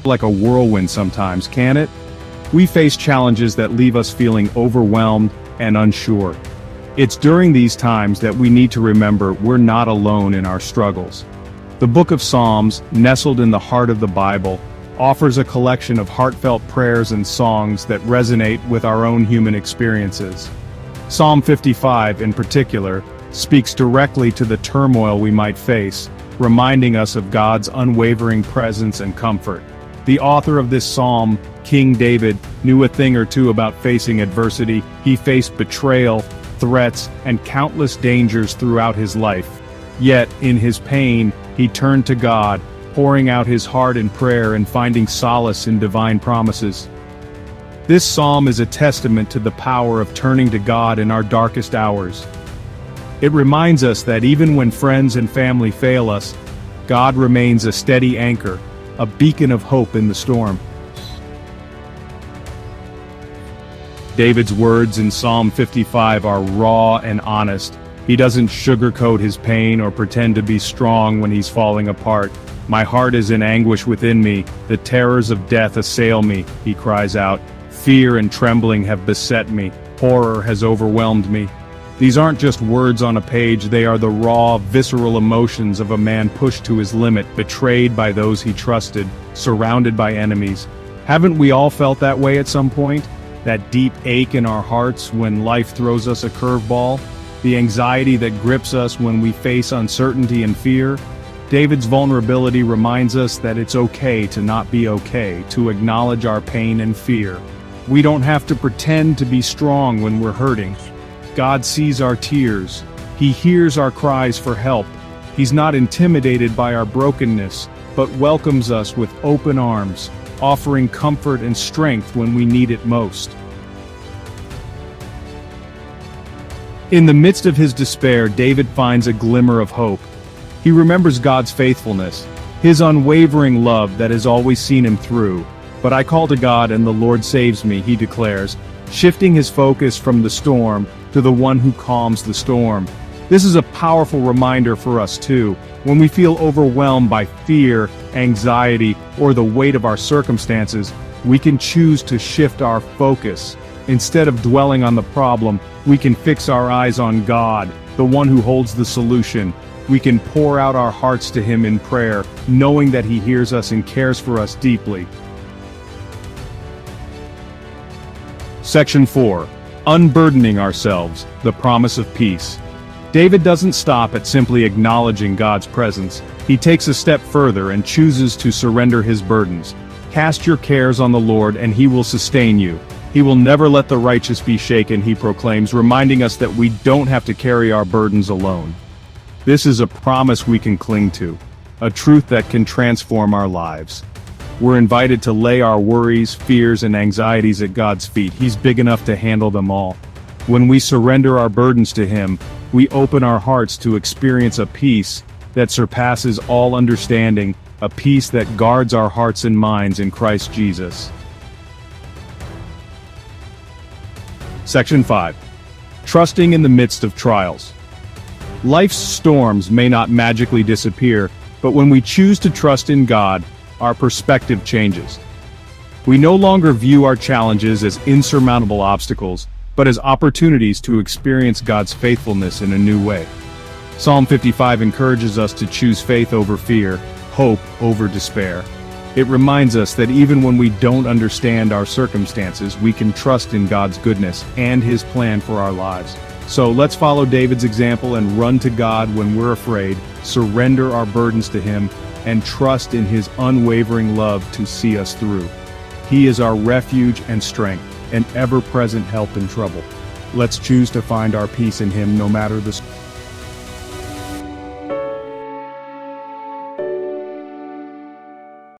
like a whirlwind sometimes, can it? We face challenges that leave us feeling overwhelmed and unsure. It's during these times that we need to remember we're not alone in our struggles. The Book of Psalms, nestled in the heart of the Bible, offers a collection of heartfelt prayers and songs that resonate with our own human experiences. Psalm 55, in particular, speaks directly to the turmoil we might face, reminding us of God's unwavering presence and comfort. The author of this psalm, King David, knew a thing or two about facing adversity. He faced betrayal, threats, and countless dangers throughout his life. Yet, in his pain, he turned to God, pouring out his heart in prayer and finding solace in divine promises. This psalm is a testament to the power of turning to God in our darkest hours. It reminds us that even when friends and family fail us, God remains a steady anchor, a beacon of hope in the storm. David's words in Psalm 55 are raw and honest. He doesn't sugarcoat his pain or pretend to be strong when he's falling apart. "My heart is in anguish within me, the terrors of death assail me," he cries out. "Fear and trembling have beset me, horror has overwhelmed me." These aren't just words on a page, they are the raw, visceral emotions of a man pushed to his limit, betrayed by those he trusted, surrounded by enemies. Haven't we all felt that way at some point? That deep ache in our hearts when life throws us a curveball? The anxiety that grips us when we face uncertainty and fear? David's vulnerability reminds us that it's okay to not be okay, to acknowledge our pain and fear. We don't have to pretend to be strong when we're hurting. God sees our tears. He hears our cries for help. He's not intimidated by our brokenness, but welcomes us with open arms, offering comfort and strength when we need it most. In the midst of his despair, David finds a glimmer of hope. He remembers God's faithfulness, his unwavering love that has always seen him through. "But I call to God and the Lord saves me," he declares, shifting his focus from the storm to the one who calms the storm. This is a powerful reminder for us too. When we feel overwhelmed by fear, anxiety, or the weight of our circumstances, we can choose to shift our focus. Instead of dwelling on the problem, we can fix our eyes on God, the one who holds the solution. We can pour out our hearts to Him in prayer, knowing that He hears us and cares for us deeply. Section 4. Unburdening ourselves, the promise of peace. David doesn't stop at simply acknowledging God's presence. He takes a step further and chooses to surrender his burdens. "Cast your cares on the Lord and He will sustain you. He will never let the righteous be shaken," he proclaims, reminding us that we don't have to carry our burdens alone. This is a promise we can cling to, a truth that can transform our lives. We're invited to lay our worries, fears, and anxieties at God's feet. He's big enough to handle them all. When we surrender our burdens to Him, we open our hearts to experience a peace that surpasses all understanding, a peace that guards our hearts and minds in Christ Jesus. Section 5. Trusting in the midst of trials. Life's storms may not magically disappear, but when we choose to trust in God, our perspective changes. We no longer view our challenges as insurmountable obstacles, but as opportunities to experience God's faithfulness in a new way. Psalm 55 encourages us to choose faith over fear, hope over despair. It reminds us that even when we don't understand our circumstances, we can trust in God's goodness and His plan for our lives. So let's follow David's example and run to God when we're afraid, surrender our burdens to Him, and trust in His unwavering love to see us through. He is our refuge and strength, an ever-present help in trouble. Let's choose to find our peace in Him no matter the